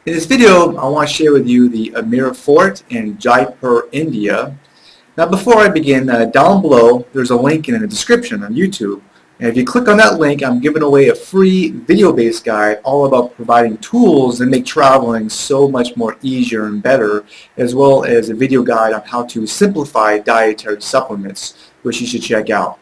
In this video, I want to share with you the Amer Fort in Jaipur, India. Now before I begin, down below there's a link in the description on YouTube. And if you click on that link, I'm giving away a free video-based guide all about providing tools that make traveling so much more easier and better, as well as a video guide on how to simplify dietary supplements, which you should check out.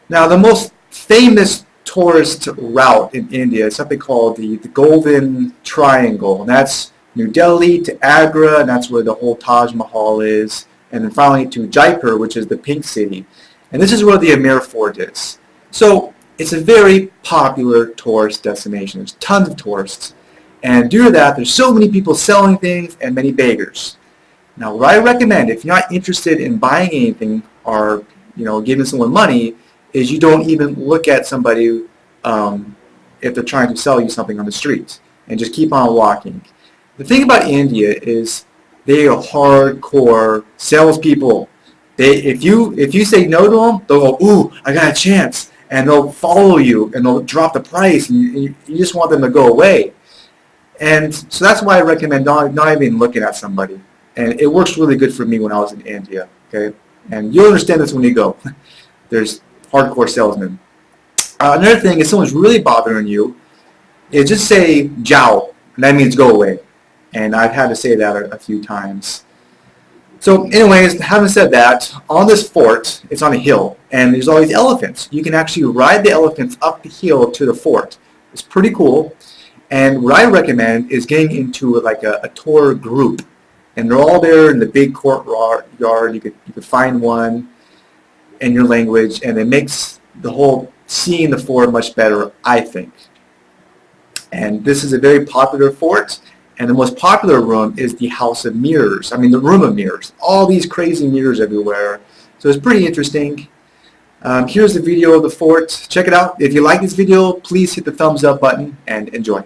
Now the most famous tourist route in India is something called the Golden Triangle, and that's New Delhi to Agra, and that's where the whole Taj Mahal is, and then finally to Jaipur, which is the Pink City. And this is where the Amer Fort is. So it's a very popular tourist destination. There's tons of tourists, and due to that, there's so many people selling things and many beggars. Now what I recommend, if you're not interested in buying anything or giving someone money, is you don't even look at somebody if they're trying to sell you something on the street, and just keep on walking. The thing about India is they are hardcore salespeople. If you say no to them, they'll go, "Ooh, I got a chance," and they'll follow you and they'll drop the price, and you just want them to go away. And so that's why I recommend not even looking at somebody. And it works really good for me when I was in India. Okay, and you'll understand this when you go. There's hardcore salesman. Another thing, if someone's really bothering you, is just say "Jao," and that means go away. And I've had to say that a few times. So anyways, having said that, on this fort, it's on a hill, and there's all these elephants. You can actually ride the elephants up the hill to the fort. It's pretty cool. And what I recommend is getting into like a tour group. And they're all there in the big courtyard. You could find one in your language, and it makes the whole seeing the fort much better, I think. And this is a very popular fort, and the most popular room is the House of Mirrors. I mean, the Room of Mirrors. All these crazy mirrors everywhere. So it's pretty interesting. Here's the video of the fort. Check it out. If you like this video, please hit the thumbs up button and enjoy.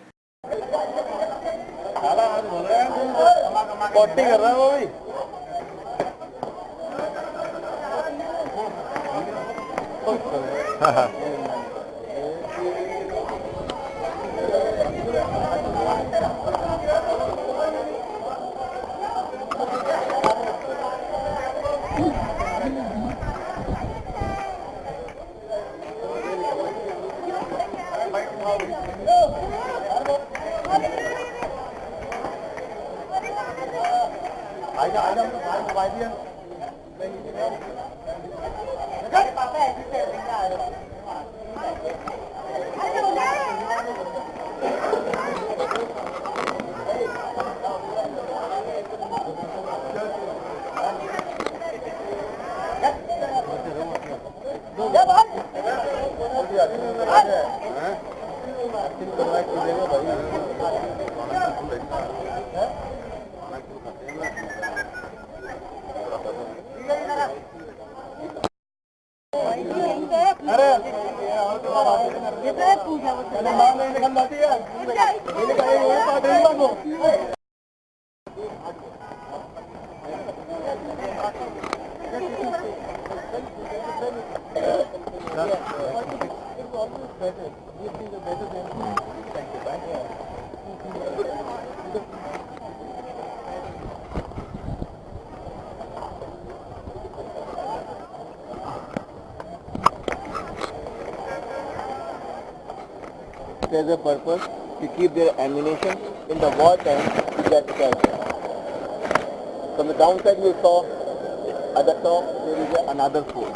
There's a purpose to keep their ammunition in the war time to get shelter. From the downside we saw at the top there is another fort.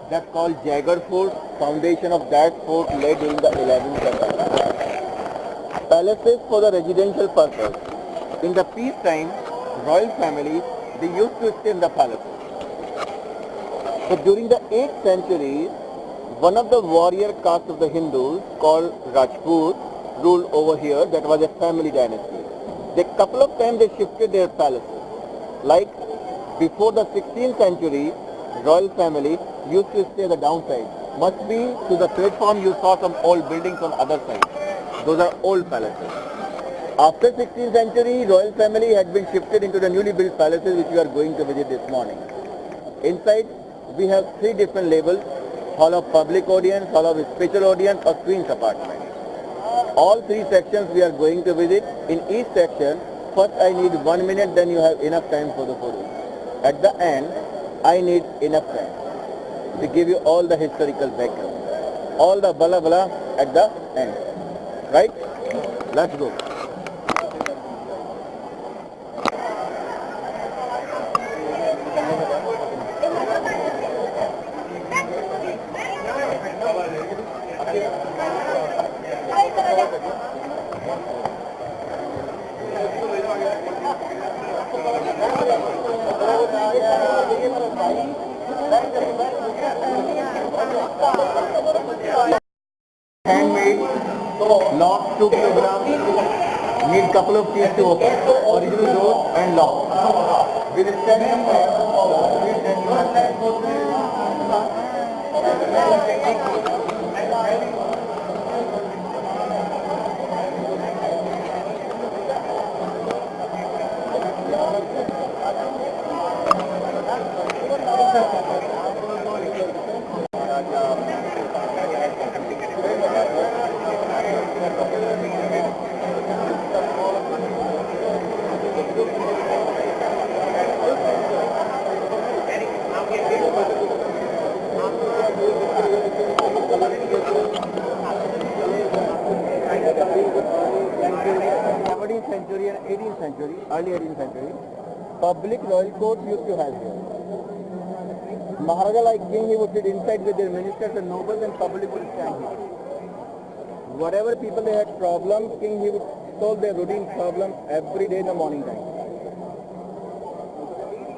That's called Jaipur Fort. Foundation of that fort laid during the 11th century. Palaces for the residential purpose. In the peacetime, royal families, they used to stay in the palaces. So during the 8th century, one of the warrior caste of the Hindus called Rajput ruled over here. That was a family dynasty. A couple of times they shifted their palaces. Like before the 16th century, royal family used to stay the downside. Must be to the platform you saw some old buildings on other side. Those are old palaces. After 16th century, royal family had been shifted into the newly built palaces which we are going to visit this morning. Inside we have 3 different levels: hall of public audience, hall of special audience, or queen's apartment. All three sections we are going to visit. In each section, first I need 1 minute, then you have enough time for the photo. At the end, I need enough time to give you all the historical background. All the blah blah at the end. Right? Let's go. Handmade, lock 2 kilograms, need couple of keys to open. Original door and lock. With standing century and 18th century, early 18th century, public royal courts used to have here. Maharaja like king, he would sit inside with their ministers and nobles, and public would stand here. Whatever people they had problems, king he would solve their routine problems every day in the morning time.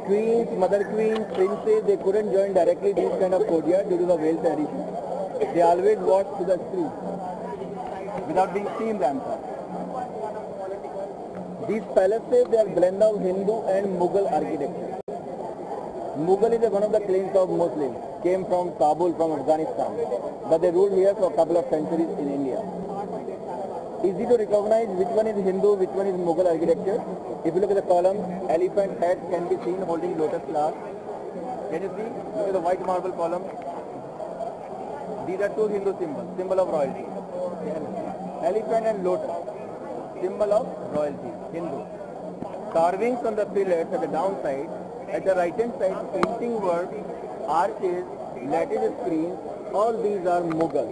Queens, mother queens, princes, they couldn't join directly this kind of courtyard due to the veil tradition. They always watched to the street without being seen themselves. These palaces, they are blend of Hindu and Mughal architecture. Mughal is one of the claims of Muslims, came from Kabul, from Afghanistan, but they ruled here for a couple of centuries in India. Easy to recognize which one is Hindu, which one is Mughal architecture. If you look at the columns, elephant heads can be seen holding lotus flowers. Can you see? Look at the white marble column. These are two Hindu symbols, symbol of royalty. Elephant and lotus, symbol of royalty, Hindu. Carvings on the pillars at the downside. At the right hand side, painting work, arches, lattice screens, all these are Mughal.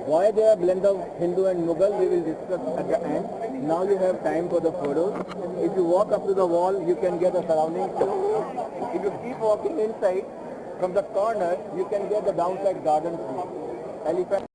Why they are blend of Hindu and Mughal, we will discuss at the end. Now you have time for the photos. If you walk up to the wall, you can get the surroundings. If you keep walking inside, from the corner, you can get the downside garden view. Elephant.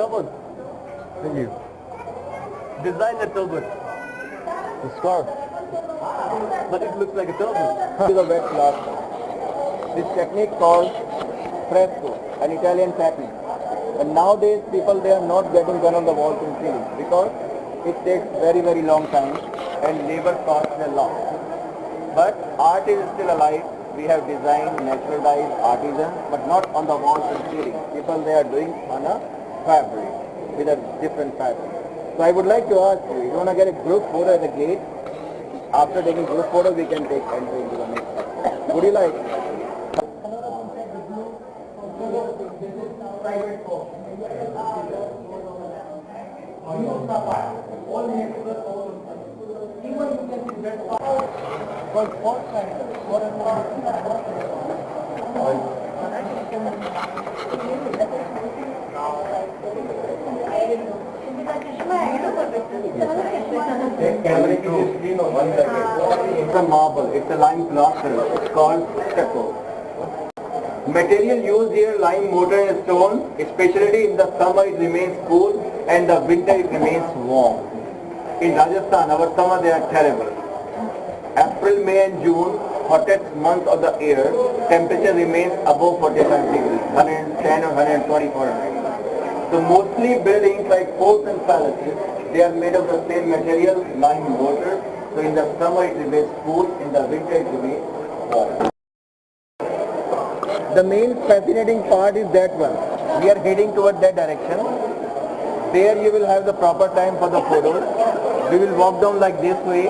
Turban. Thank you. Design a turban. A scarf. But it looks like a turban. This is a wet plaster. This technique called fresco, an Italian technique. And nowadays people they are not getting done on the walls and ceilings because it takes very very long time and labor costs a lot. But art is still alive. We have designed natural dyes, artisans, but not on the walls and ceilings. People they are doing on a fabric, with a different fabric. So I would like to ask you, you want to get a group photo at the gate? After taking group photo, we can take entry into the next section. Would you like? It's a marble, it's a lime plaster, it's called stucco. Material used here, lime, mortar and stone, especially in the summer it remains cool and the winter it remains warm. In Rajasthan, our summer they are terrible. April, May and June, hottest month of the year, temperature remains above 45 degrees, 110 or 120 Fahrenheit. So mostly buildings like forts and palaces, they are made of the same material, lime water. So in the summer it remains cool, in the winter it remains warm. The main fascinating part is that one. We are heading toward that direction. There you will have the proper time for the photos. We will walk down like this way.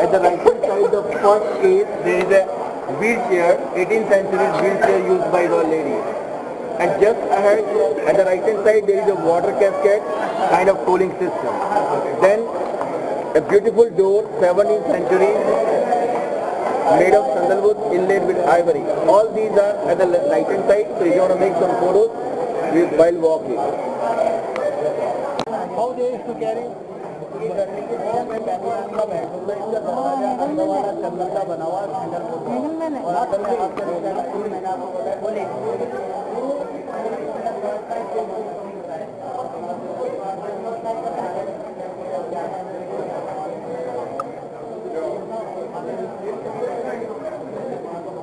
At the right hand side, the first case, there is a wheelchair, 18th century wheelchair used by the ladies. And just ahead, at the right hand side, there is a water cascade, kind of cooling system. Then a beautiful door, 17th century, made of sandalwood inlaid with ivory. All these are at the right hand side, so if you want to make some photos while walking. How they used to carry?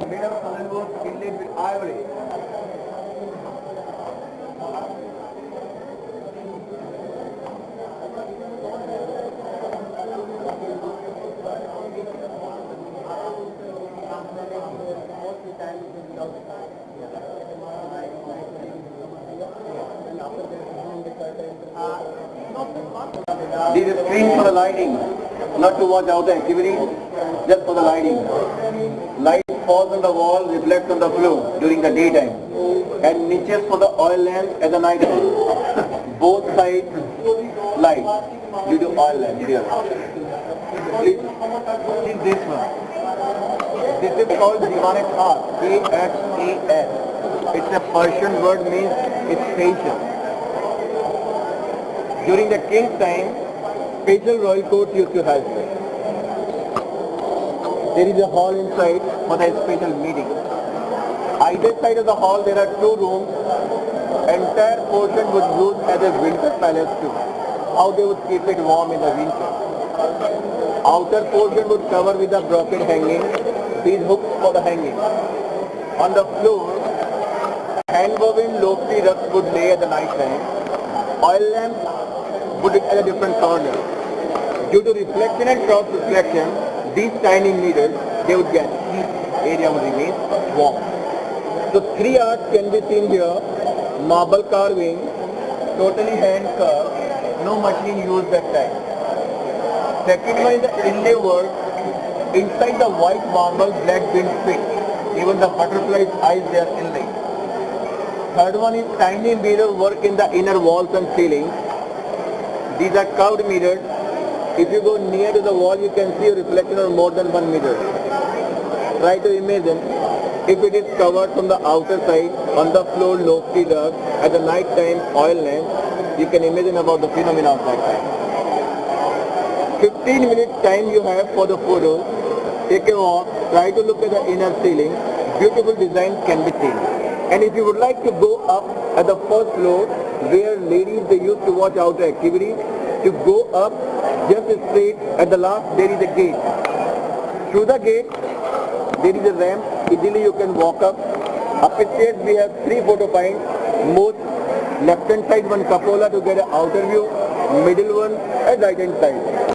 Made of sandalwood inlaid with ivory. These are screens for the lighting, not to watch out the activities, just for the lighting. Light falls on the wall, reflects on the floor during the daytime, and niches for the oil lamps at the night time. Both sides light due to oil lamps here. Please see this one. This is called Diwan-e-Khas, Khas. It's a Persian word, means it's facial. During the king's time, special royal court used to have this. There is a hall inside for the special meeting. Either side of the hall there are two rooms. Entire portion would use as a winter palace too. How they would keep it warm in the winter. Outer portion would cover with a brocade hanging. These hooks for the hanging. On the floor, hand-woven lofty rugs would lay at the night time. Oil lamps would be at a different corner. Due to reflection and cross-reflection, these tiny mirrors, they would get heat. Area would remain warm. So three arts can be seen here. Marble carving, totally hand carved, no machine used that time. Second one is the inlay work. Inside the white marble, black bean fit. Even the butterfly's eyes, they are inlaid. Third one is tiny mirror work in the inner walls and ceilings. These are curved mirrors. If you go near to the wall, you can see a reflection of more than 1 meter. Try to imagine if it is covered from the outer side, on the floor lofty rug, at the night time oil lamp, you can imagine about the phenomena of that time. 15 minutes time you have for the photos. Take a walk, try to look at the inner ceiling. Beautiful designs can be seen. And if you would like to go up at the first floor, where ladies they used to watch outer activities, to go up just straight, at the last there is a gate. Through the gate there is a ramp, easily you can walk up. Upstairs we have 3 photo points, most left hand side one cupola to get an outer view, middle one and right hand side.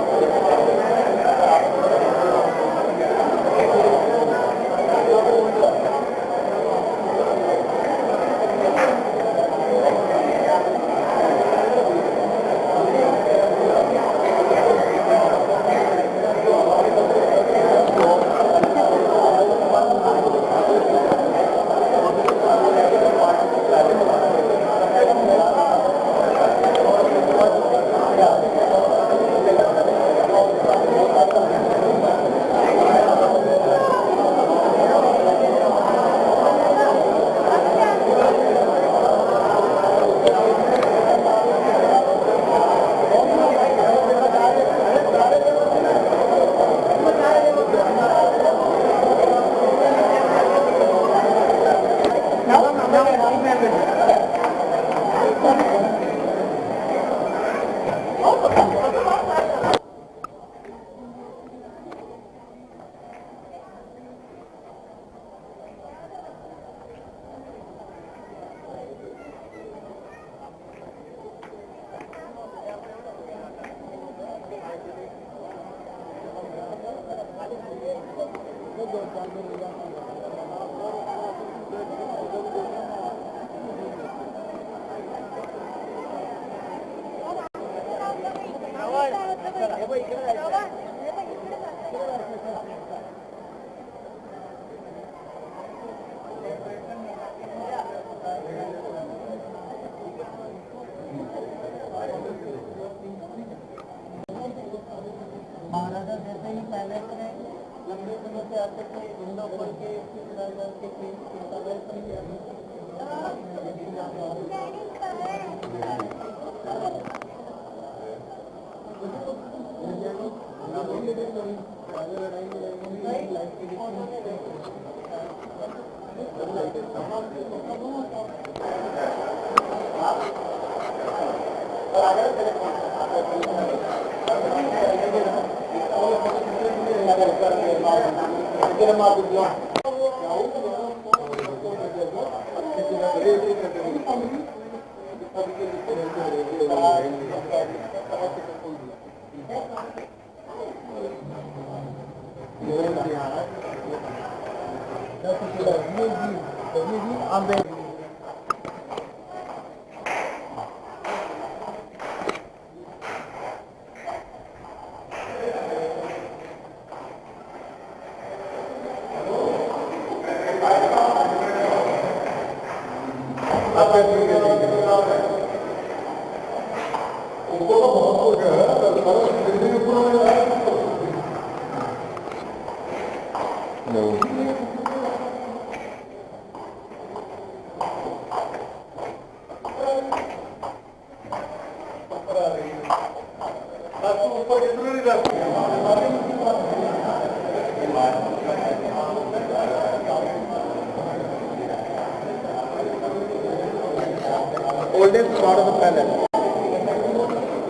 Oldest part of the palace.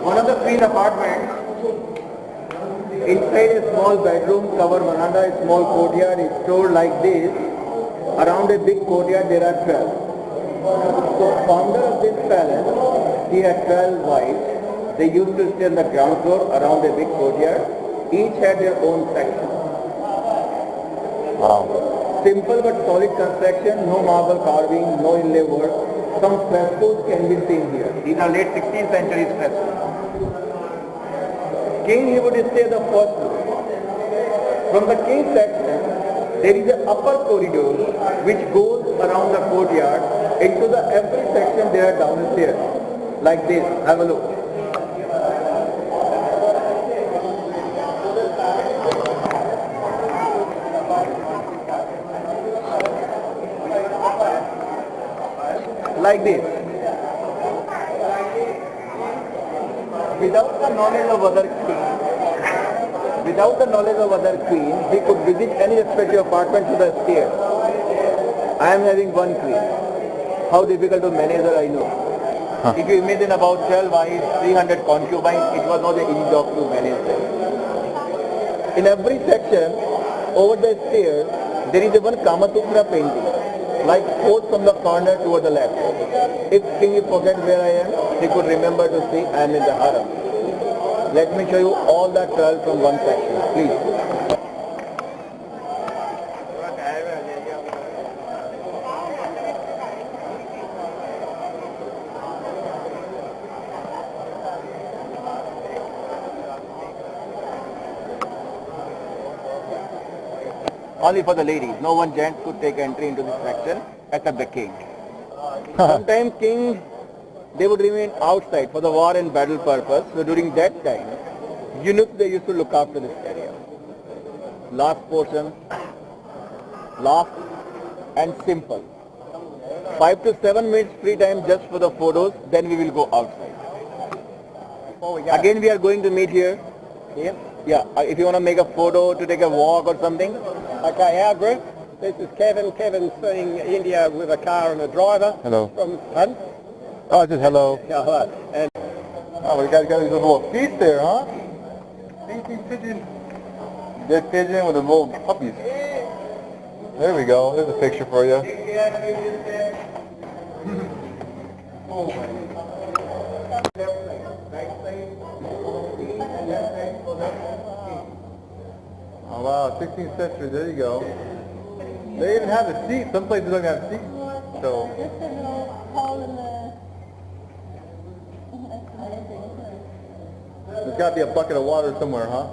One of the queen apartments. Inside a small bedroom, covered veranda, a small courtyard is stored like this. Around a big courtyard there are 12. So founder of this palace, he had 12 wives. They used to stay on the ground floor around a big courtyard. Each had their own section. Wow. Simple but solid construction, no marble carving, no inlay work. Some frescoes can be seen here. These are late 16th century frescoes. King, he would stay the first floor. From the king's section, there is an upper corridor which goes around the courtyard. Into the every section there are downstairs. Like this. Have a look. Like this. Without the knowledge of other queen, he could visit any respective apartment to the stairs. I am having one queen. How difficult to manage her, I know. If you imagine about 12 wives, 300 concubines, it was not an easy job to manage them. In every section, over the stairs, there is a one Kama Sutra painting, like forth from the corner toward the left. If king forget where I am, he could remember to see I am in the haram. Let me show you all the 12 from one section, please. Only for the ladies. No one gent could take entry into this section except the king. Sometimes king, they would remain outside for the war and battle purpose. So during that time, eunuchs, they used to look after this area. Last portion, last and simple. 5 to 7 minutes free time just for the photos, then we will go outside. Again we are going to meet here. Yeah, if you want to make a photo, to take a walk or something. Okay, our group. This is Kevin. Kevin's seeing India with a car and a driver. Hello. From Hunt. Oh, just hello. Yeah, hello. And Oh, we got these little feet there, huh? Pigeon. Dead pigeon with the little puppies. There we go. There's a picture for you. Oh wow, 16th century, there you go. They even have a seat. Some places don't have seats. So Just a little hole in the... there's got to be a bucket of water somewhere, huh?